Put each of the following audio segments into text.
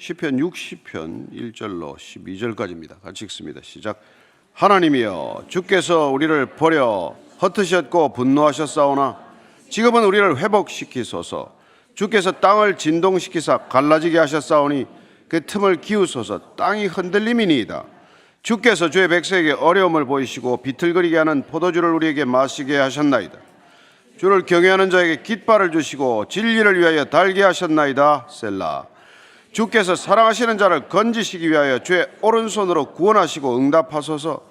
시편 60편 1절로 12절까지입니다. 같이 읽습니다. 시작. 하나님이여, 주께서 우리를 버려 흩으셨고 분노하셨사오나 지금은 우리를 회복시키소서. 주께서 땅을 진동시키사 갈라지게 하셨사오니 그 틈을 기우소서. 땅이 흔들림이니이다. 주께서 주의 백성에게 어려움을 보이시고 비틀거리게 하는 포도주를 우리에게 마시게 하셨나이다. 주를 경외하는 자에게 깃발을 주시고 진리를 위하여 달게 하셨나이다. 셀라. 주께서 사랑하시는 자를 건지시기 위하여 주의 오른손으로 구원하시고 응답하소서.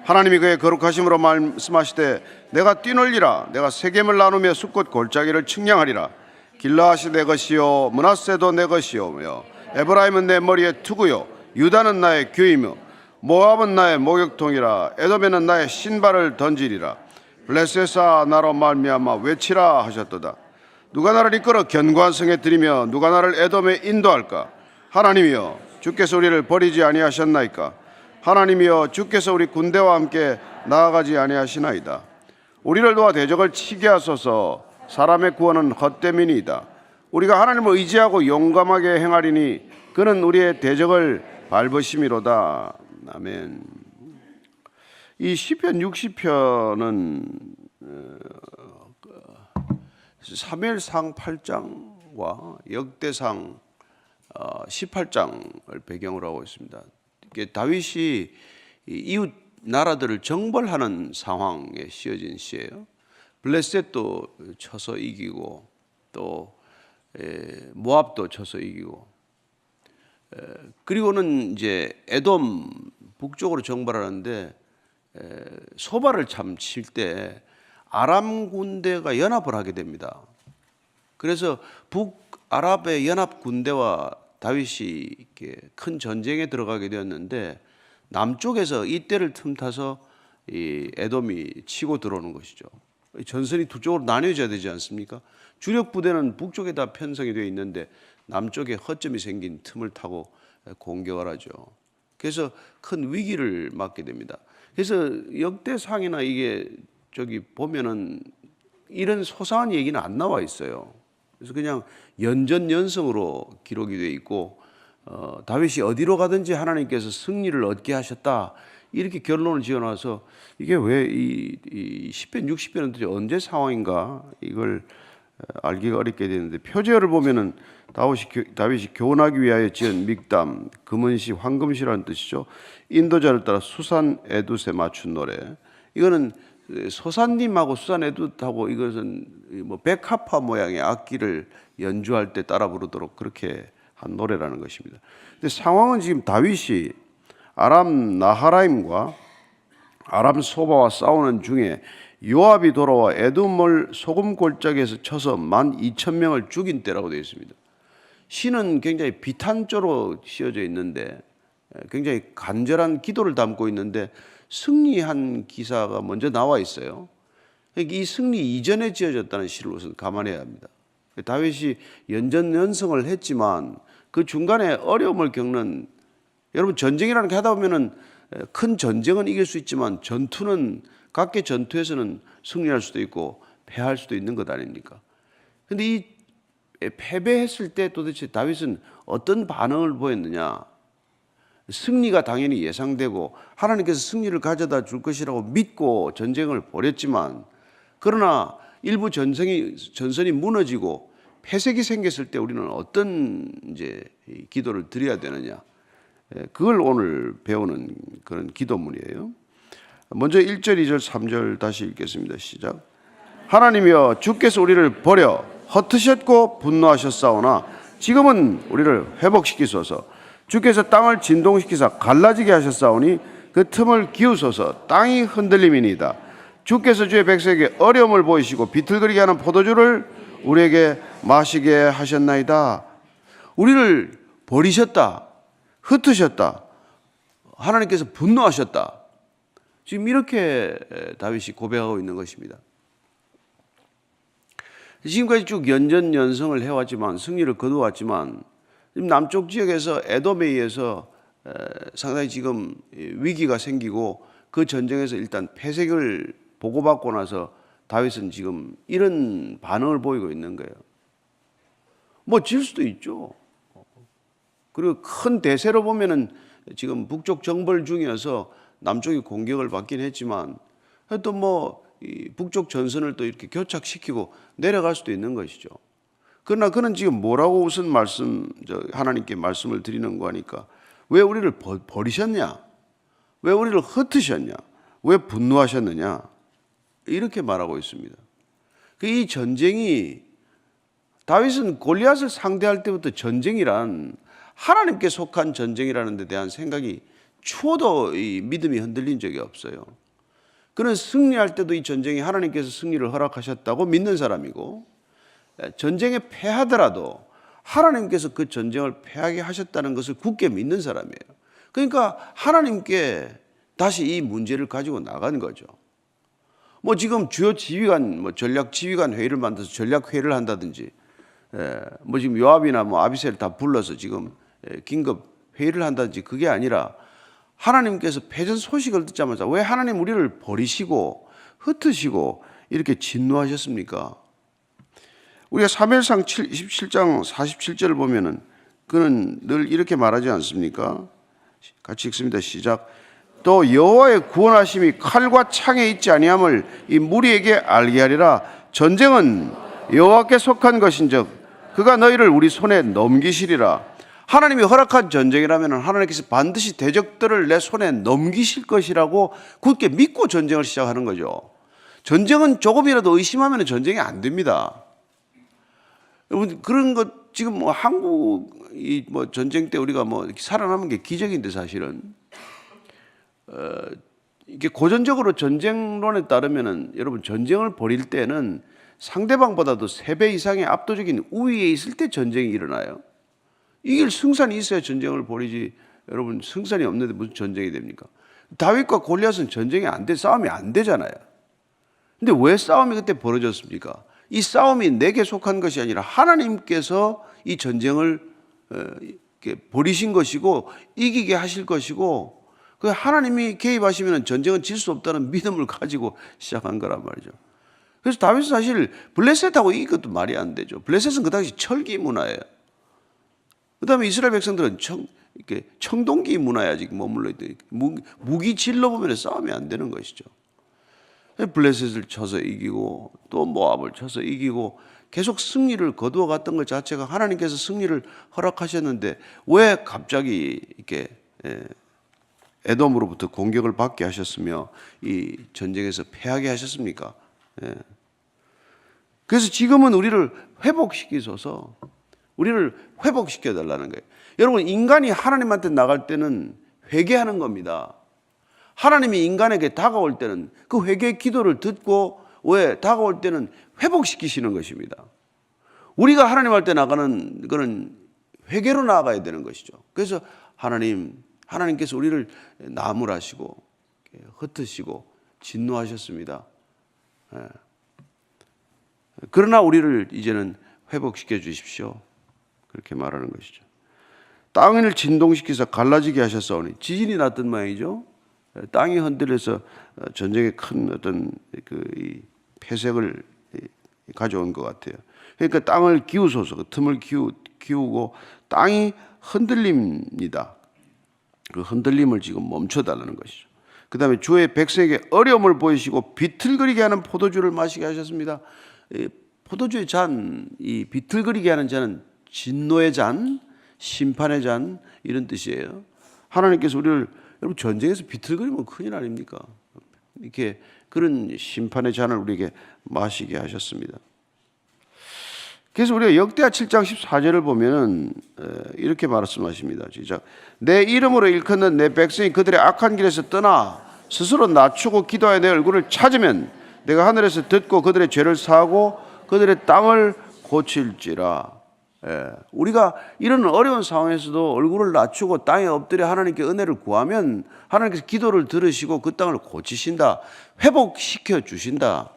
하나님이 그의 거룩하심으로 말씀하시되 내가 뛰놀리라. 내가 세겜을 나누며 숲꽃 골짜기를 측량하리라. 길라앗이 내 것이요 므낫세도 내 것이요 에브라임은 내 머리의 투구요 유다는 나의 규이며 모압은 나의 목욕통이라. 에돔에는 나의 신발을 던지리라. 블레셋아, 나로 말미암아 외치라 하셨도다. 누가 나를 이끌어 견고한 성에 들이며 누가 나를 에돔에 인도할까? 하나님이여, 주께서 우리를 버리지 아니하셨나이까? 하나님이여, 주께서 우리 군대와 함께 나아가지 아니하시나이다. 우리를 도와 대적을 치게 하소서. 사람의 구원은 헛됨이니이다. 우리가 하나님을 의지하고 용감하게 행하리니 그는 우리의 대적을 밟으심이로다. 아멘. 이 시편 60편은 사무엘상 8장과 역대상 18장을 배경으로 하고 있습니다. 이게 다윗이 이웃 나라들을 정벌하는 상황에 씌어진 시예요. 블레셋도 쳐서 이기고 또 모압도 쳐서 이기고 그리고는 이제 에돔 북쪽으로 정벌하는데 소발을 참 칠 때 아람 군대가 연합을 하게 됩니다. 그래서 북아랍의 연합 군대와 다윗이 이렇게 큰 전쟁에 들어가게 되었는데 남쪽에서 이때를 틈타서 이 에돔이 치고 들어오는 것이죠. 전선이 두 쪽으로 나뉘어져야 되지 않습니까? 주력 부대는 북쪽에 다 편성이 되어 있는데 남쪽에 허점이 생긴 틈을 타고 공격을 하죠. 그래서 큰 위기를 맞게 됩니다. 그래서 역대상이나 이게 저기 보면은 이런 소상한 얘기는 안 나와 있어요. 그래서 그냥 연전연승으로 기록이 되어 있고 다윗이 어디로 가든지 하나님께서 승리를 얻게 하셨다 이렇게 결론을 지어놔서 이게 왜 이 시편 60편은 도대체 언제 상황인가 이걸 알기가 어렵게 되는데 표제어를 보면은 다윗이 교훈하기 위하여 지은 믹담, 금은시, 황금시라는 뜻이죠. 인도자를 따라 수산 에두스에 맞춘 노래. 이거는 소산님하고 수산 에두스하고 이것은 뭐 백합화 모양의 악기를 연주할 때 따라 부르도록 그렇게 한 노래라는 것입니다. 근데 상황은 지금 다윗이 아람 나하라임과 아람 소바와 싸우는 중에 요압이 돌아와 에돔을 소금 골짜기에서 쳐서 12,000명을 죽인 때라고 되어 있습니다. 시는 굉장히 비탄조로 씌어져 있는데 굉장히 간절한 기도를 담고 있는데 승리한 기사가 먼저 나와 있어요. 이 승리 이전에 지어졌다는 시를 우선 감안해야 합니다. 다윗이 연전연승을 했지만 그 중간에 어려움을 겪는, 여러분 전쟁이라는 게 하다 보면은 큰 전쟁은 이길 수 있지만 전투는 각계 전투에서는 승리할 수도 있고 패할 수도 있는 것 아닙니까? 그런데 이 패배했을 때 도대체 다윗은 어떤 반응을 보였느냐? 승리가 당연히 예상되고 하나님께서 승리를 가져다 줄 것이라고 믿고 전쟁을 벌였지만 그러나 일부 전선이 무너지고 패색이 생겼을 때 우리는 어떤 이제 기도를 드려야 되느냐? 그걸 오늘 배우는 그런 기도문이에요. 먼저 1절, 2절, 3절 다시 읽겠습니다. 시작. 하나님이여, 주께서 우리를 버려 흩으셨고 분노하셨사오나 지금은 우리를 회복시키소서. 주께서 땅을 진동시키사 갈라지게 하셨사오니 그 틈을 기우소서. 땅이 흔들림이니이다. 주께서 주의 백성에게 어려움을 보이시고 비틀거리게 하는 포도주를 우리에게 마시게 하셨나이다. 우리를 버리셨다, 흩으셨다, 하나님께서 분노하셨다. 지금 이렇게 다윗이 고백하고 있는 것입니다. 지금까지 쭉 연전연승을 해왔지만 승리를 거두었지만 남쪽 지역에서 에돔에 의해서 상당히 지금 위기가 생기고 그 전쟁에서 일단 패색을 보고받고 나서 다윗은 지금 이런 반응을 보이고 있는 거예요. 뭐 질 수도 있죠. 그리고 큰 대세로 보면은 지금 북쪽 정벌 중이어서 남쪽이 공격을 받긴 했지만 또 뭐 북쪽 전선을 또 이렇게 교착시키고 내려갈 수도 있는 것이죠. 그러나 그는 지금 뭐라고 우선 하나님께 말씀을 드리는 거니까 왜 우리를 버리셨냐? 왜 우리를 흩으셨냐? 왜 분노하셨느냐? 이렇게 말하고 있습니다. 이 전쟁이 다윗은 골리앗을 상대할 때부터 전쟁이란 하나님께 속한 전쟁이라는 데 대한 생각이 추워도 이 믿음이 흔들린 적이 없어요. 그는 승리할 때도 이 전쟁이 하나님께서 승리를 허락하셨다고 믿는 사람이고 전쟁에 패하더라도 하나님께서 그 전쟁을 패하게 하셨다는 것을 굳게 믿는 사람이에요. 그러니까 하나님께 다시 이 문제를 가지고 나간 거죠. 뭐 지금 주요 지휘관, 전략 지휘관 회의를 만들어서 전략 회의를 한다든지, 뭐 지금 요압이나 아비새를 다 불러서 지금 긴급 회의를 한다든지 그게 아니라 하나님께서 패전 소식을 듣자마자 왜 하나님 우리를 버리시고 흩으시고 이렇게 진노하셨습니까? 우리가 사무엘상 27장 47절을 보면은 그는 늘 이렇게 말하지 않습니까? 같이 읽습니다. 시작. 또 여호와의 구원하심이 칼과 창에 있지 아니함을 이 무리에게 알게 하리라. 전쟁은 여호와께 속한 것인즉 그가 너희를 우리 손에 넘기시리라. 하나님이 허락한 전쟁이라면 하나님께서 반드시 대적들을 내 손에 넘기실 것이라고 굳게 믿고 전쟁을 시작하는 거죠. 전쟁은 조금이라도 의심하면 전쟁이 안 됩니다. 여러분 그런 것 지금 한국이 전쟁 때 우리가 살아남은 게 기적인데 사실은 이게 고전적으로 전쟁론에 따르면은 여러분 전쟁을 벌일 때는 상대방보다도 3배 이상의 압도적인 우위에 있을 때 전쟁이 일어나요. 이길 승산이 있어야 전쟁을 벌이지. 여러분 승산이 없는데 무슨 전쟁이 됩니까? 다윗과 골리앗은 전쟁이 안 돼, 싸움이 안 되잖아요. 근데 왜 싸움이 그때 벌어졌습니까? 이 싸움이 내게 속한 것이 아니라 하나님께서 이 전쟁을 벌이신 것이고 이기게 하실 것이고 그 하나님이 개입하시면 전쟁은 질 수 없다는 믿음을 가지고 시작한 거란 말이죠. 그래서 다윗은 사실 블레셋하고 이긴 것도 말이 안 되죠. 블레셋은 그 당시 철기 문화예요. 그 다음에 이스라엘 백성들은 청동기 문화에 아직 머물러 있더니 무기 질러보면 싸움이 안 되는 것이죠. 블레셋을 쳐서 이기고 또 모압을 쳐서 이기고 계속 승리를 거두어 갔던 것 자체가 하나님께서 승리를 허락하셨는데 왜 갑자기 이렇게 에돔으로부터 공격을 받게 하셨으며 이 전쟁에서 패하게 하셨습니까? 그래서 지금은 우리를 회복시키소서, 우리를 회복시켜달라는 거예요. 여러분 인간이 하나님한테 나갈 때는 회개하는 겁니다. 하나님이 인간에게 다가올 때는 그 회개의 기도를 듣고 왜 다가올 때는 회복시키시는 것입니다. 우리가 하나님한테 나가는 그런 회개로 나아가야 되는 것이죠. 그래서 하나님께서 우리를 나무라시고 흩으시고 진노하셨습니다. 그러나 우리를 이제는 회복시켜 주십시오. 그렇게 말하는 것이죠. 땅을 진동시켜서 갈라지게 하셨사오니 지진이 났던 모양이죠. 땅이 흔들려서 전쟁에 큰 어떤 이 폐색을 가져온 것 같아요. 그러니까 땅을 기우소서, 그 틈을 기우고 땅이 흔들립니다. 그 흔들림을 지금 멈춰달라는 것이죠. 그 다음에 주의 백성에게 어려움을 보이시고 비틀거리게 하는 포도주를 마시게 하셨습니다. 포도주의 잔, 이 비틀거리게 하는 잔은 진노의 잔, 심판의 잔 이런 뜻이에요. 하나님께서 우리를 여러분 전쟁에서 비틀거리면 큰일 아닙니까? 이렇게 그런 심판의 잔을 우리에게 마시게 하셨습니다. 그래서 우리가 역대하 7장 14절을 보면은 이렇게 말씀하십니다. 시작. 내 이름으로 일컫는 내 백성이 그들의 악한 길에서 떠나 스스로 낮추고 기도하여 내 얼굴을 찾으면 내가 하늘에서 듣고 그들의 죄를 사하고 그들의 땅을 고칠지라. 우리가 이런 어려운 상황에서도 얼굴을 낮추고 땅에 엎드려 하나님께 은혜를 구하면 하나님께서 기도를 들으시고 그 땅을 고치신다, 회복시켜 주신다.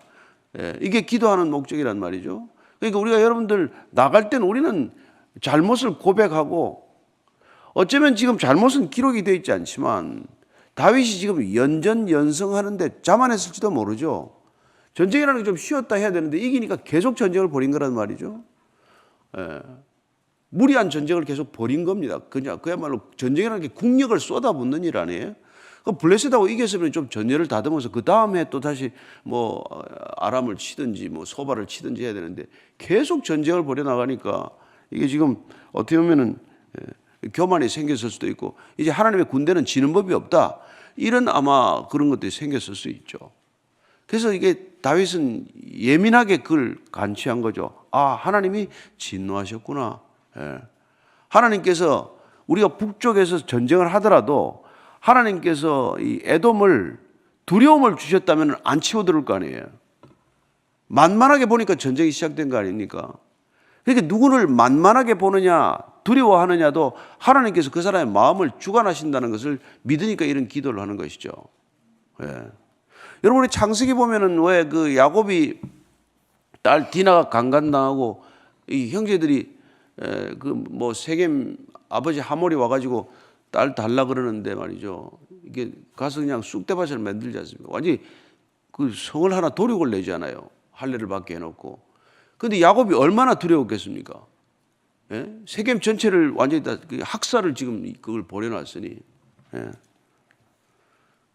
이게 기도하는 목적이란 말이죠. 그러니까 우리가 여러분들 나갈 때는 우리는 잘못을 고백하고 어쩌면 지금 잘못은 기록이 되어 있지 않지만 다윗이 지금 연전연승하는데 자만했을지도 모르죠. 전쟁이라는 게 좀 쉬었다 해야 되는데 이기니까 계속 전쟁을 벌인 거란 말이죠. 무리한 전쟁을 계속 벌인 겁니다. 그야말로 전쟁이라는 게 국력을 쏟아붓는 일 아니에요? 블레셋하고 이겼으면 좀 전열을 다듬어서 그 다음에 또 다시 뭐 아람을 치든지 뭐 소바를 치든지 해야 되는데 계속 전쟁을 벌여 나가니까 이게 지금 어떻게 보면은 교만이 생겼을 수도 있고 이제 하나님의 군대는 지는 법이 없다. 이런 아마 그런 것들이 생겼을 수 있죠. 그래서 이게 다윗은 예민하게 그걸 간취한 거죠. 아, 하나님이 진노하셨구나. 예. 하나님께서 우리가 북쪽에서 전쟁을 하더라도 하나님께서 이 에돔을 두려움을 주셨다면 안 치워들을 거 아니에요. 만만하게 보니까 전쟁이 시작된 거 아닙니까? 그러니까 누구를 만만하게 보느냐 두려워하느냐도 하나님께서 그 사람의 마음을 주관하신다는 것을 믿으니까 이런 기도를 하는 것이죠. 예. 여러분이 창세기 보면은 왜 그 야곱이 딸 디나가 강간당하고 이 형제들이 그 뭐 세겜 아버지 하몰이 와가지고 딸 달라 그러는데 말이죠. 이게 가서 그냥 쑥대밭을 만들지 않습니까? 완전히 그 성을 하나 도륙을 내잖아요. 할례를 받게 해놓고. 그런데 야곱이 얼마나 두려웠겠습니까? 예? 세겜 전체를 완전히 다 학살을 지금 그걸 벌여놨으니. 예.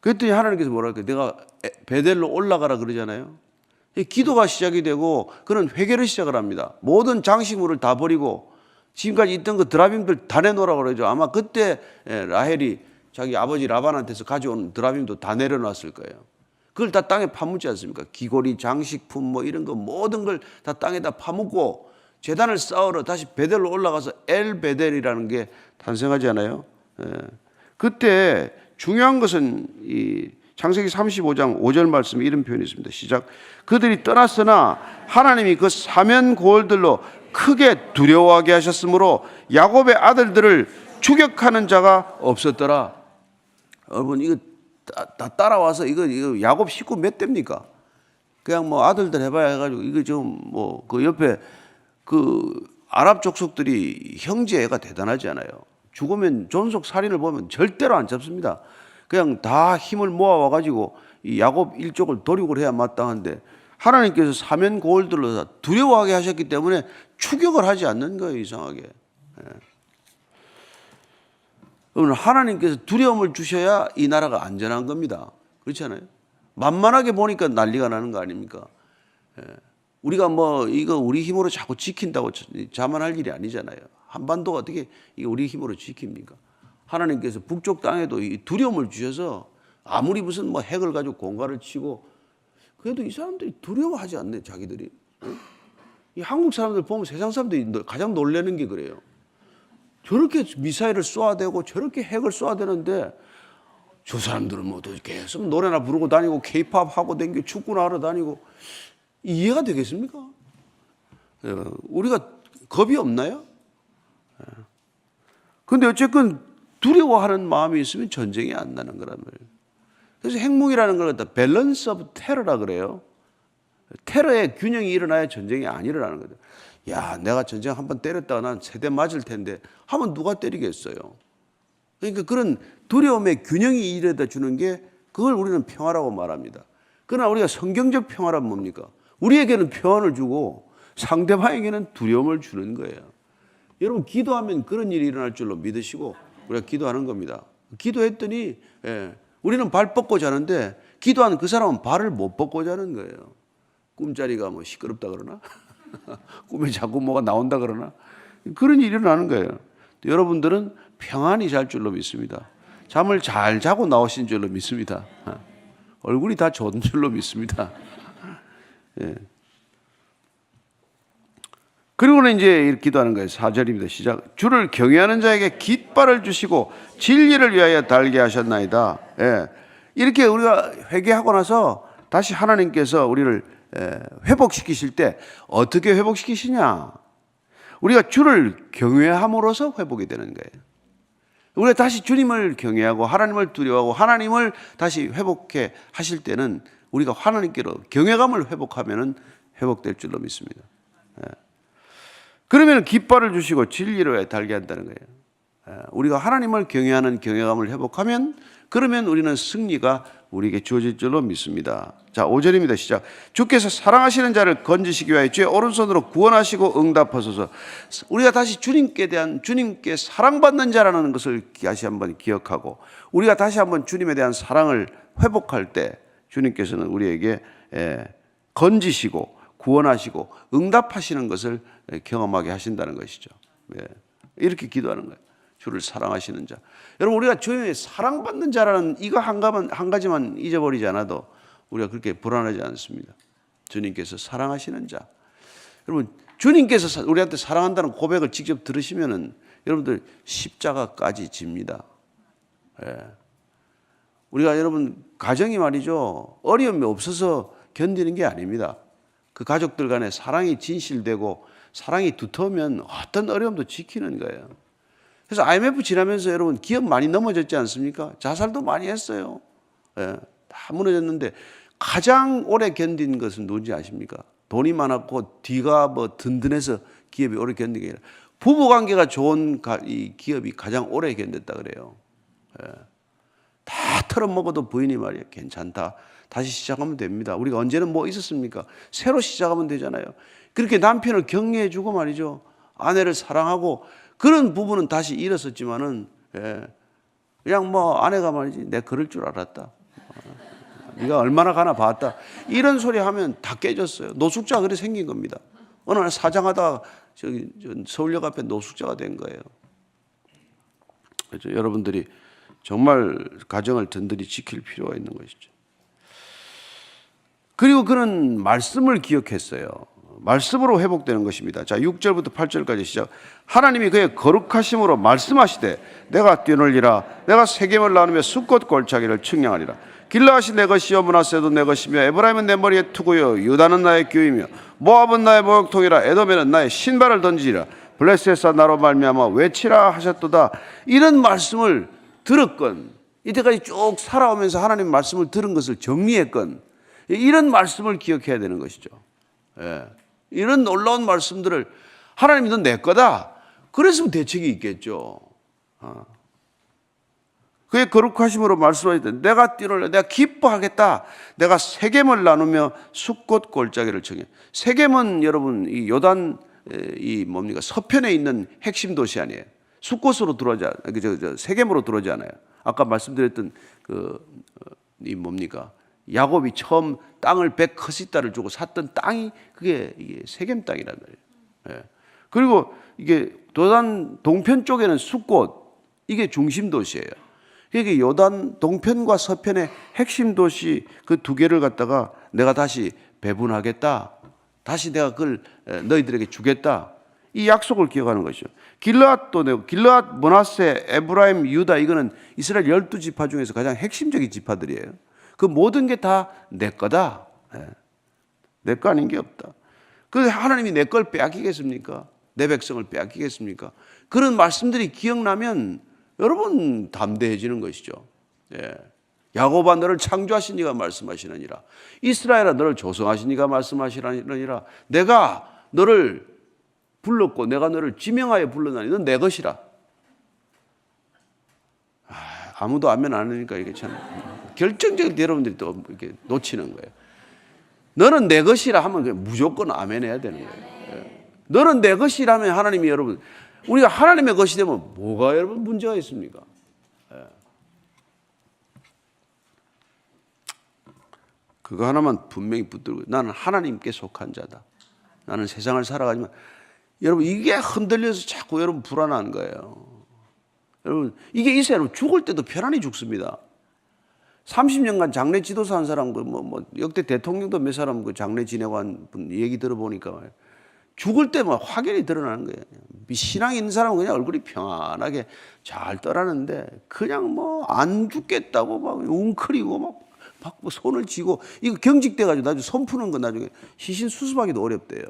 그랬더니 하나님께서 뭐랄까? 내가 베델로 올라가라 그러잖아요. 기도가 시작이 되고 그는 회개를 시작을 합니다. 모든 장식물을 다 버리고 지금까지 있던 그 드라빔들 다 내놓으라고 그러죠. 아마 그때 라헬이 자기 아버지 라반한테서 가져온 드라빔도 다 내려놨을 거예요. 그걸 다 땅에 파묻지 않습니까? 귀고리, 장식품 뭐 이런 거 모든 걸 다 땅에다 파묻고 제단을 쌓으러 다시 베델로 올라가서 엘 베델이라는 게 탄생하지 않아요? 그때 중요한 것은 이 창세기 35장 5절 말씀에 이런 표현이 있습니다. 시작. 그들이 떠났으나 하나님이 그 사면 고을들로 크게 두려워하게 하셨으므로 야곱의 아들들을 추격하는 자가 없었더라. 여러분 이거 다 따라와서 이거 야곱 식구 몇 대입니까? 그냥 뭐 아들들 해봐야 해가지고 이거 좀 뭐 그 옆에 그 아랍 족속들이 형제가 대단하지 않아요. 죽으면 존속 살인을 보면 절대로 안 잡습니다. 그냥 다 힘을 모아와가지고 이 야곱 일족을 도륙을 해야 마땅한데 하나님께서 사면 고을들로 두려워하게 하셨기 때문에 추격을 하지 않는 거예요. 이상하게. 여러분 하나님께서 두려움을 주셔야 이 나라가 안전한 겁니다. 그렇지 않아요? 만만하게 보니까 난리가 나는 거 아닙니까? 우리가 뭐 이거 우리 힘으로 자꾸 지킨다고 자만할 일이 아니잖아요. 한반도가 어떻게 이게 우리 힘으로 지킵니까? 하나님께서 북쪽 땅에도 이 두려움을 주셔서 아무리 무슨 뭐 핵을 가지고 공갈을 치고 그래도 이 사람들이 두려워하지 않네 자기들이. 이 한국 사람들 보면 세상 사람들이 가장 놀라는 게 그래요. 저렇게 미사일을 쏘아대고 저렇게 핵을 쏘아대는데 저 사람들은 뭐 계속 노래나 부르고 다니고 케이팝 하고 다니고 축구나 하러 다니고 이해가 되겠습니까? 우리가 겁이 없나요? 그런데 어쨌든 두려워하는 마음이 있으면 전쟁이 안 나는 거란 말이에요. 그래서 핵무기라는 걸 갖다 밸런스 오브 테러라 그래요. 테러의 균형이 일어나야 전쟁이 안 일어나는 거죠. 야, 내가 전쟁 한번 때렸다가 난 세대 맞을 텐데 하면 누가 때리겠어요. 그러니까 그런 두려움의 균형이 일어나 주는 게 그걸 우리는 평화라고 말합니다. 그러나 우리가 성경적 평화란 뭡니까? 우리에게는 평안을 주고 상대방에게는 두려움을 주는 거예요. 여러분 기도하면 그런 일이 일어날 줄로 믿으시고 우리가 기도하는 겁니다. 기도했더니 우리는 발 뻗고 자는데 기도하는 그 사람은 발을 못 뻗고 자는 거예요. 꿈자리가 뭐 시끄럽다 그러나 꿈에 자꾸 뭐가 나온다 그러나 그런 일이 일어나는 거예요. 여러분들은 평안히 잘 줄로 믿습니다. 잠을 잘 자고 나오신 줄로 믿습니다. 얼굴이 다 좋은 줄로 믿습니다. 예. 그리고는 이제 이렇게 기도하는 거예요. 4절입니다. 시작. 주를 경외하는 자에게 깃발을 주시고 진리를 위하여 달게 하셨나이다. 예. 이렇게 우리가 회개하고 나서 다시 하나님께서 우리를 회복시키실 때 어떻게 회복시키시냐? 우리가 주를 경외함으로써 회복이 되는 거예요. 우리가 다시 주님을 경외하고 하나님을 두려워하고 하나님을 다시 회복해 하실 때는 우리가 하나님께로 경외감을 회복하면 회복될 줄로 믿습니다. 그러면 깃발을 주시고 진리로 달게 한다는 거예요. 우리가 하나님을 경외하는 경외감을 회복하면 그러면 우리는 승리가 우리에게 주어질 줄로 믿습니다. 자, 5절입니다. 시작. 주께서 사랑하시는 자를 건지시기 위하여 주의 오른손으로 구원하시고 응답하소서. 우리가 다시 주님께 사랑받는 자라는 것을 다시 한번 기억하고, 우리가 다시 한번 주님에 대한 사랑을 회복할 때 주님께서는 우리에게 건지시고 구원하시고 응답하시는 것을 경험하게 하신다는 것이죠. 이렇게 기도하는 거예요. 주를 사랑하시는 자. 여러분, 우리가 주님의 사랑받는 자라는 이거 한 가지만 잊어버리지 않아도 우리가 그렇게 불안하지 않습니다. 주님께서 사랑하시는 자. 여러분, 주님께서 우리한테 사랑한다는 고백을 직접 들으시면은 여러분들 십자가까지 집니다. 우리가 여러분 가정이 말이죠, 어려움이 없어서 견디는 게 아닙니다. 그 가족들 간에 사랑이 진실되고 사랑이 두터우면 어떤 어려움도 지키는 거예요. 그래서 IMF 지나면서 여러분 기업 많이 넘어졌지 않습니까? 자살도 많이 했어요. 다 무너졌는데 가장 오래 견딘 것은 누군지 아십니까? 돈이 많았고 뒤가 뭐 든든해서 기업이 오래 견딘 게 아니라 부부관계가 좋은 이 기업이 가장 오래 견뎠다 그래요. 다 털어먹어도 부인이 말이야 괜찮다, 다시 시작하면 됩니다. 우리가 언제는 뭐 있었습니까? 새로 시작하면 되잖아요. 그렇게 남편을 격려해주고 말이죠, 아내를 사랑하고, 그런 부부는 다시 일었었지만은 그냥 뭐 아내가 말이지 내 그럴 줄 알았다, 네가 얼마나 가나 봤다, 이런 소리 하면 다 깨졌어요. 노숙자가 그래 생긴 겁니다. 어느 날 사장하다 저기 서울역 앞에 노숙자가 된 거예요. 그래서 여러분들이 정말 가정을 든든히 지킬 필요가 있는 것이죠. 그리고 그는 말씀을 기억했어요. 말씀으로 회복되는 것입니다. 자, 6절부터 8절까지 시작. 하나님이 그의 거룩하심으로 말씀하시되 내가 뛰놀리라, 내가 세겜을 나누며 숫꽃 골짜기를 측량하리라. 길라앗이 내 것이요 므낫세도 내 것이며 에브라임은 내 머리에 투구요 유다는 나의 규이며 모압은 나의 모욕통이라. 에돔에는 나의 신발을 던지리라. 블레셋아 나로 말미암아 외치라 하셨도다. 이런 말씀을 들었건, 이때까지 쭉 살아오면서 하나님 말씀을 들은 것을 정리했건, 이런 말씀을 기억해야 되는 것이죠. 이런 놀라운 말씀들을 하나님이 넌 내 거다, 그랬으면 대책이 있겠죠. 그의 거룩하심으로 말씀하시되 내가 뛰놀라, 내가 기뻐하겠다, 내가 세겜을 나누며 숫꽃 골짜기를 청해. 세겜은 여러분 이 요단 이 뭡니까 서편에 있는 핵심 도시 아니에요. 숫꽃으로 들어오지 세겜으로 들어오지 않아요. 아까 말씀드렸던 이 뭡니까 야곱이 처음 땅을 100커시다를 주고 샀던 땅이 그게 이게 세겜 땅이란 말이에요. 그리고 이게 요단 동편 쪽에는 숫꽃, 이게 중심 도시예요. 이게 요단 동편과 서편의 핵심 도시 그 두 개를 갖다가 내가 다시 배분하겠다, 다시 내가 그걸 너희들에게 주겠다, 이 약속을 기억하는 것이죠. 길르앗도 내고, 길르앗, 므낫세, 에브라임, 유다, 이거는 이스라엘 12지파 중에서 가장 핵심적인 지파들이에요. 그 모든 게 다 내 거다. 내 거 아닌 게 없다. 그 하나님이 내 걸 빼앗기겠습니까? 내 백성을 빼앗기겠습니까? 그런 말씀들이 기억나면 여러분 담대해지는 것이죠. 야곱아 너를 창조하신 이가 말씀하시느니라. 이스라엘아 너를 조성하신 이가 말씀하시느니라. 내가 너를 불렀고 내가 너를 지명하여 불렀나니 넌 내 것이라. 아무도 아멘 안 하니까 이게 참 결정적인 여러분들이 또 이렇게 놓치는 거예요. 너는 내 것이라 하면 무조건 아멘 해야 되는 거예요. 너는 내 것이라면 하나님이 여러분, 우리가 하나님의 것이 되면 뭐가 여러분 문제가 있습니까? 그거 하나만 분명히 붙들고, 나는 하나님께 속한 자다, 나는 세상을 살아가지만, 여러분 이게 흔들려서 자꾸 여러분 불안한 거예요. 여러분 이게 있어야 여러분 죽을 때도 편안히 죽습니다. 30년간 장례 지도사 한 사람, 역대 대통령도 몇 사람 그 장례 지내고 한 분 얘기 들어보니까 죽을 때 막 확연히 드러나는 거예요. 신앙이 있는 사람은 그냥 얼굴이 평안하게 잘 떠나는데, 그냥 뭐 안 죽겠다고 막 웅크리고 막 손을 쥐고, 이거 경직돼가지고 나중에 손 푸는 건 나중에 시신 수습하기도 어렵대요.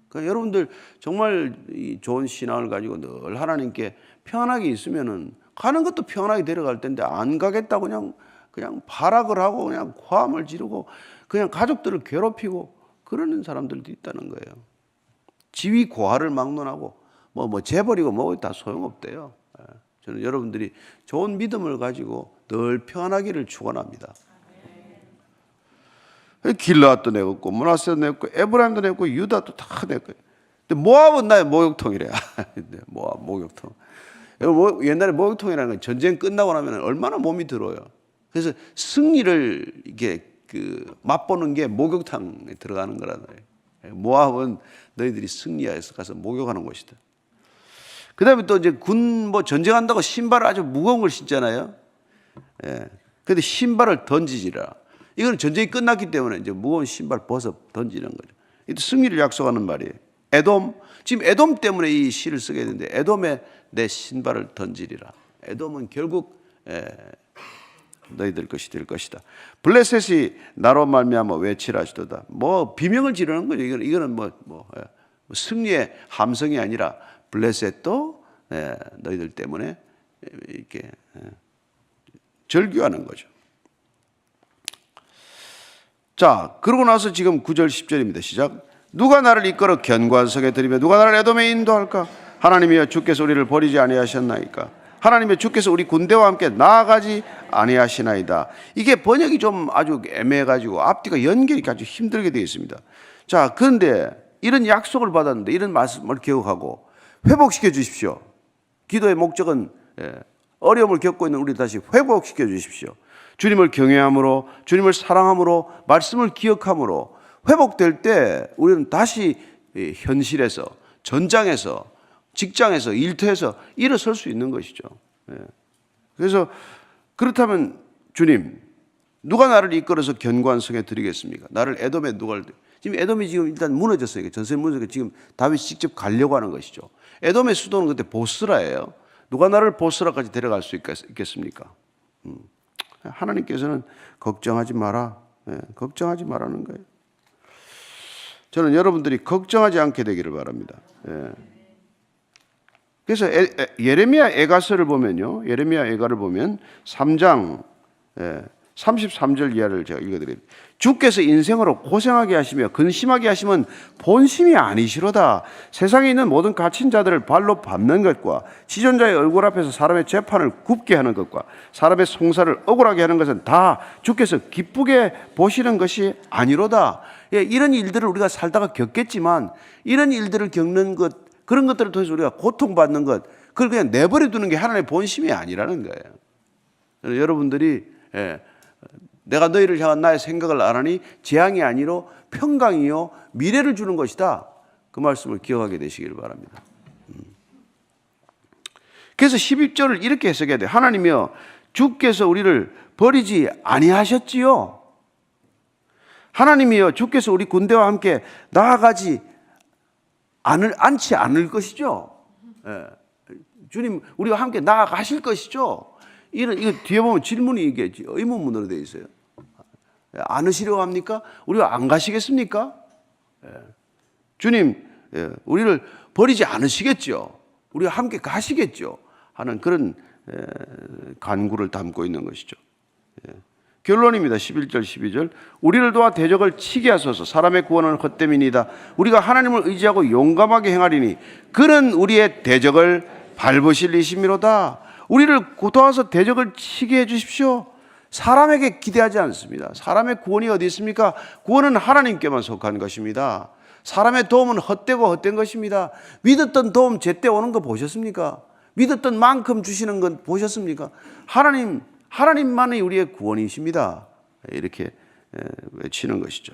그러니까 여러분들 정말 좋은 신앙을 가지고 늘 하나님께 평안하게 있으면은 가는 것도 평안하게 데려갈 텐데, 안 가겠다고 그냥 발악을 하고 그냥 고함을 지르고 그냥 가족들을 괴롭히고 그러는 사람들도 있다는 거예요. 지위 고하를 막론하고 뭐 재벌이고 뭐 다 소용없대요. 저는 여러분들이 좋은 믿음을 가지고 늘 평안하기를 축원합니다. 길라앗도 내었고 므낫세도 내었고 에브라임도 내었고 유다도 다 내었고, 근데 모압은 나의 목욕통이래. 모압 목욕통. 옛날에 목욕통이라는 건 전쟁 끝나고 나면 얼마나 몸이 들어요. 그래서 승리를 이게 맛보는 게 목욕탕에 들어가는 거라는 거예요. 모압은 너희들이 승리하여서 가서 목욕하는 곳이다. 그다음에 또 이제 전쟁한다고 신발을 아주 무거운 걸 신잖아요. 예. 근데 신발을 던지지라. 이건 전쟁이 끝났기 때문에 이제 무거운 신발 벗어 던지는 거죠. 이때 승리를 약속하는 말이에요. 지금 에돔 때문에 이 시를 쓰게 되는데, 에돔에 내 신발을 던지리라. 에돔은 결국 너희들 것이 될 것이다. 블레셋이 나로 말미암아 외치라 하시도다. 비명을 지르는 거죠. 이거는 승리의 함성이 아니라 블레셋도 너희들 때문에 이렇게 절규하는 거죠. 자, 그러고 나서 지금 9절 10절입니다. 시작. 누가 나를 이끌어 견고한성에 들이며 누가 나를 에돔에 인도할까? 하나님이여 주께서 우리를 버리지 아니하셨나이까? 하나님이여 주께서 우리 군대와 함께 나아가지 아니하시나이다. 이게 번역이 좀 아주 애매해가지고 앞뒤가 연결이 아주 힘들게 되어 있습니다. 자, 그런데 이런 약속을 받았는데 이런 말씀을 기억하고 회복시켜 주십시오. 기도의 목적은 어려움을 겪고 있는 우리 다시 회복시켜 주십시오. 주님을 경외함으로, 주님을 사랑함으로, 말씀을 기억함으로 회복될 때 우리는 다시 현실에서, 전장에서, 직장에서, 일터에서 일어설 수 있는 것이죠. 그래서 그렇다면 주님, 누가 나를 이끌어서 견고한 성에 드리겠습니까? 나를 에돔에 지금 에돔이 지금 일단 무너졌어요. 전선이 무너졌으니까 지금 다윗이 직접 가려고 하는 것이죠. 에돔의 수도는 그때 보스라예요. 누가 나를 보스라까지 데려갈 수 있겠습니까? 하나님께서는 걱정하지 마라. 걱정하지 말라는 거예요. 저는 여러분들이 걱정하지 않게 되기를 바랍니다. 그래서 예레미야 애가서를 보면요, 예레미야 애가를 보면 3장 33절 이하를 제가 읽어드립니다. 주께서 인생으로 고생하게 하시며 근심하게 하시면 본심이 아니시로다. 세상에 있는 모든 갇힌 자들을 발로 밟는 것과 지존자의 얼굴 앞에서 사람의 재판을 굽게 하는 것과 사람의 송사를 억울하게 하는 것은 다 주께서 기쁘게 보시는 것이 아니로다. 이런 일들을 우리가 살다가 겪겠지만, 이런 일들을 겪는 것, 그런 것들을 통해서 우리가 고통받는 것, 그걸 그냥 내버려 두는 게 하나님의 본심이 아니라는 거예요. 여러분들이 내가 너희를 향한 나의 생각을 알아니 재앙이 아니로 평강이요 미래를 주는 것이다. 그 말씀을 기억하게 되시길 바랍니다. 그래서 12절을 이렇게 해석해야 돼요. 하나님이여 주께서 우리를 버리지 아니하셨지요. 하나님이여 주께서 우리 군대와 함께 나아가지 않지 않을 것이죠. 주님 우리와 함께 나아가실 것이죠. 이거 뒤에 보면 질문이 이게 의문문으로 되어 있어요. 않으시려고 합니까? 우리가 안 가시겠습니까? 주님, 우리를 버리지 않으시겠죠. 우리와 함께 가시겠죠. 하는 그런 간구를 담고 있는 것이죠. 결론입니다. 11절 12절. 우리를 도와 대적을 치게 하소서. 사람의 구원은 헛됨이니이다. 우리가 하나님을 의지하고 용감하게 행하리니 그는 우리의 대적을 밟으실 이심이로다. 우리를 도와서 대적을 치게 해주십시오. 사람에게 기대하지 않습니다. 사람의 구원이 어디 있습니까? 구원은 하나님께만 속한 것입니다. 사람의 도움은 헛되고 헛된 것입니다. 믿었던 도움 제때 오는 거 보셨습니까? 믿었던 만큼 주시는 건 보셨습니까? 하나님만이 우리의 구원이십니다. 이렇게 외치는 것이죠.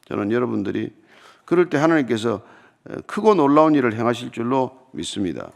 저는 여러분들이 그럴 때 하나님께서 크고 놀라운 일을 행하실 줄로 믿습니다.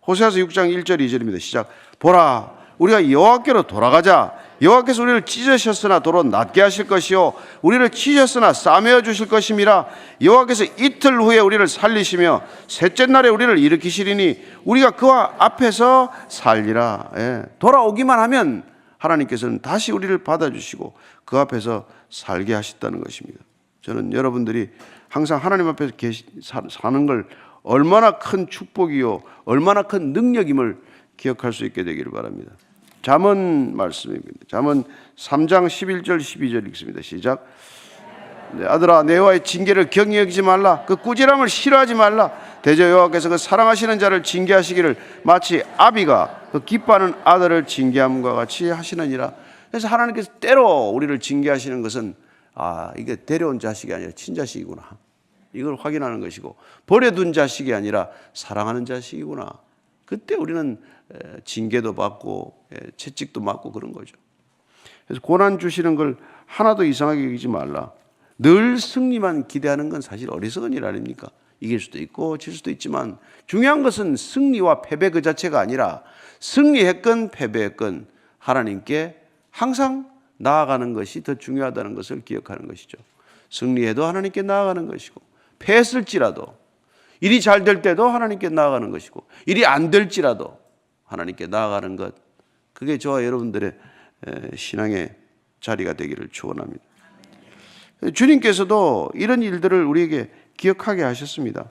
호세아서 6장 1절 2절입니다. 시작. 보라, 우리가 여호와께로 돌아가자. 여호와께서 우리를 찢으셨으나 도로 낫게 하실 것이요 우리를 치셨으나 싸매어 주실 것임이라. 여호와께서 이틀 후에 우리를 살리시며 셋째 날에 우리를 일으키시리니 우리가 그와 앞에서 살리라. 돌아오기만 하면 하나님께서는 다시 우리를 받아주시고 그 앞에서 살게 하셨다는 것입니다. 저는 여러분들이 항상 하나님 앞에서 사는 걸 얼마나 큰 축복이요 얼마나 큰 능력임을 기억할 수 있게 되기를 바랍니다. 잠언 말씀입니다. 잠언 3장 11절 12절 읽습니다. 시작. 아들아, 내와의 징계를 경히 여기지 말라. 그 꾸지람을 싫어하지 말라. 대저 여호와께서 그 사랑하시는 자를 징계하시기를 마치 아비가 그 기뻐하는 아들을 징계함과 같이 하시느니라. 그래서 하나님께서 때로 우리를 징계하시는 것은 이게 데려온 자식이 아니라 친자식이구나, 이걸 확인하는 것이고, 버려둔 자식이 아니라 사랑하는 자식이구나. 그때 우리는 징계도 받고 채찍도 맞고 그런 거죠. 그래서 고난 주시는 걸 하나도 이상하게 여기지 말라. 늘 승리만 기대하는 건 사실 어리석은 일 아닙니까? 이길 수도 있고 질 수도 있지만 중요한 것은 승리와 패배 그 자체가 아니라 승리했건 패배했건 하나님께 항상 나아가는 것이 더 중요하다는 것을 기억하는 것이죠. 승리해도 하나님께 나아가는 것이고, 패했을지라도 일이 잘 될 때도 하나님께 나아가는 것이고, 일이 안 될지라도 하나님께 나아가는 것, 그게 저와 여러분들의 신앙의 자리가 되기를 축원합니다. 주님께서도 이런 일들을 우리에게 기억하게 하셨습니다.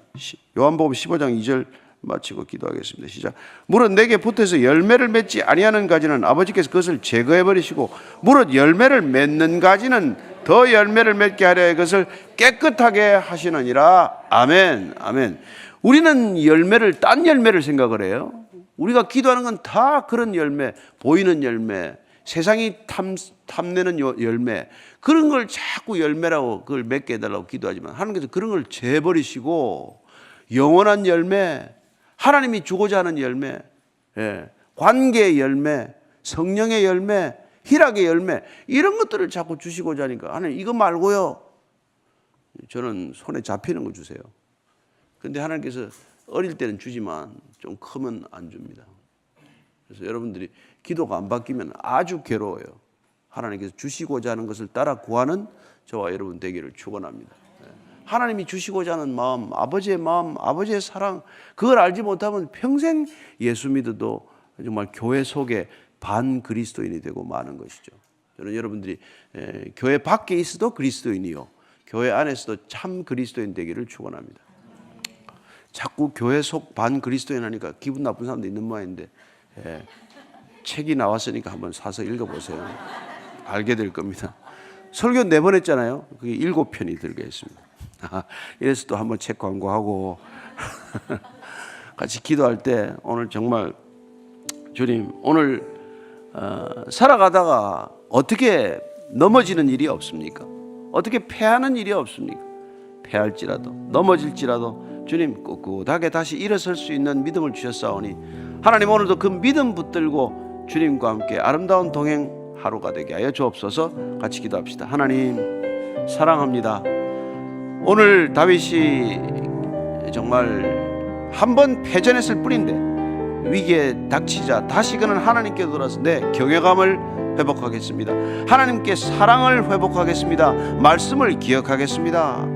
요한복음 15장 2절 마치고 기도하겠습니다. 시작. 무릇 내게 붙어서 열매를 맺지 아니하는 가지는 아버지께서 그것을 제거해 버리시고, 무릇 열매를 맺는 가지는 더 열매를 맺게 하려 이것을 깨끗하게 하시느니라. 아멘. 아멘. 우리는 열매를, 딴 열매를 생각을 해요. 우리가 기도하는 건 다 그런 열매, 보이는 열매, 세상이 탐내는 열매, 그런 걸 자꾸 열매라고 그걸 맺게 해달라고 기도하지만 하나님께서 그런 걸 재버리시고 영원한 열매, 하나님이 주고자 하는 열매, 관계의 열매, 성령의 열매, 희락의 열매, 이런 것들을 자꾸 주시고자 하니까 하나님 이거 말고요, 저는 손에 잡히는 거 주세요. 그런데 하나님께서 어릴 때는 주지만 좀 크면 안 줍니다. 그래서 여러분들이 기도가 안 바뀌면 아주 괴로워요. 하나님께서 주시고자 하는 것을 따라 구하는 저와 여러분 되기를 축원합니다. 하나님이 주시고자 하는 마음, 아버지의 사랑, 그걸 알지 못하면 평생 예수 믿어도 정말 교회 속에 반 그리스도인이 되고 마는 것이죠. 저는 여러분들이 교회 밖에 있어도 그리스도인이요, 교회 안에서도 참 그리스도인 되기를 축원합니다. 자꾸 교회 속 반 그리스도인 하니까 기분 나쁜 사람도 있는 모양인데, 책이 나왔으니까 한번 사서 읽어보세요. 알게 될 겁니다. 설교 4번 했잖아요. 그게 7편이 들게 했습니다. 이래서 또 한번 책 광고하고 같이 기도할 때 오늘 정말 주님, 오늘 살아가다가 어떻게 넘어지는 일이 없습니까? 어떻게 패하는 일이 없습니까? 패할지라도 넘어질지라도 주님 꿋꿋하게 다시 일어설 수 있는 믿음을 주셨사오니 하나님 오늘도 그 믿음 붙들고 주님과 함께 아름다운 동행 하루가 되게 하여 주옵소서. 같이 기도합시다. 하나님 사랑합니다. 오늘 다윗이 정말 한 번 패전했을 뿐인데 위기에 닥치자 다시 그는 하나님께 돌아서 내 경외감을 회복하겠습니다. 하나님께 사랑을 회복하겠습니다. 말씀을 기억하겠습니다.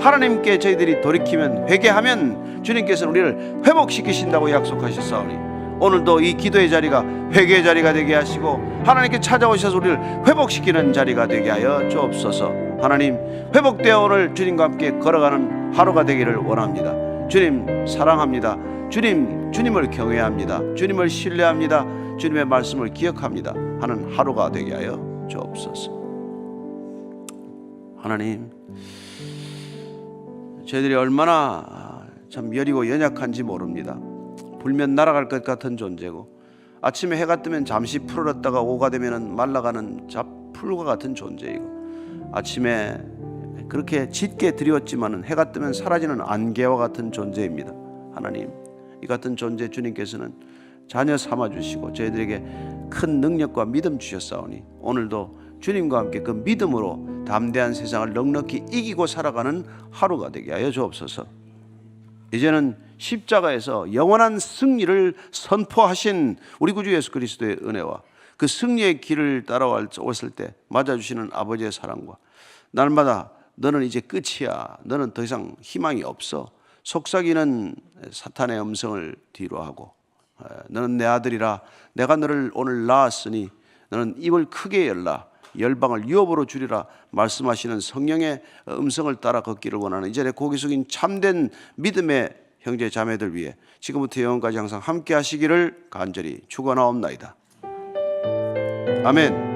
하나님께 저희들이 돌이키면, 회개하면 주님께서는 우리를 회복시키신다고 약속하셨사오니 오늘도 이 기도의 자리가 회개의 자리가 되게 하시고 하나님께 찾아오셔서 우리를 회복시키는 자리가 되게 하여 주옵소서. 하나님, 회복되어 오늘 주님과 함께 걸어가는 하루가 되기를 원합니다. 주님 사랑합니다. 주님을 경외합니다. 주님을 신뢰합니다. 주님의 말씀을 기억합니다 하는 하루가 되게 하여 주옵소서. 하나님, 저희들이 얼마나 참 여리고 연약한지 모릅니다. 불면 날아갈 것 같은 존재고, 아침에 해가 뜨면 잠시 푸르렀다가 오후가 되면 말라가는 풀과 같은 존재이고, 아침에 그렇게 짙게 드리웠지만 해가 뜨면 사라지는 안개와 같은 존재입니다. 하나님, 이 같은 존재 주님께서는 자녀 삼아주시고 저희들에게 큰 능력과 믿음 주셨사오니 오늘도 주님과 함께 그 믿음으로 담대한 세상을 넉넉히 이기고 살아가는 하루가 되게 하여 주옵소서. 이제는 십자가에서 영원한 승리를 선포하신 우리 구주 예수 그리스도의 은혜와 그 승리의 길을 따라왔을 때 맞아주시는 아버지의 사랑과 날마다 너는 이제 끝이야, 너는 더 이상 희망이 없어, 속삭이는 사탄의 음성을 뒤로 하고 너는 내 아들이라, 내가 너를 오늘 낳았으니 너는 입을 크게 열라, 열방을 유업으로 주리라 말씀하시는 성령의 음성을 따라 걷기를 원하는 이 자리에 고개 숙인 참된 믿음의 형제 자매들 위해 지금부터 영원까지 항상 함께 하시기를 간절히 축원하옵나이다. 아멘.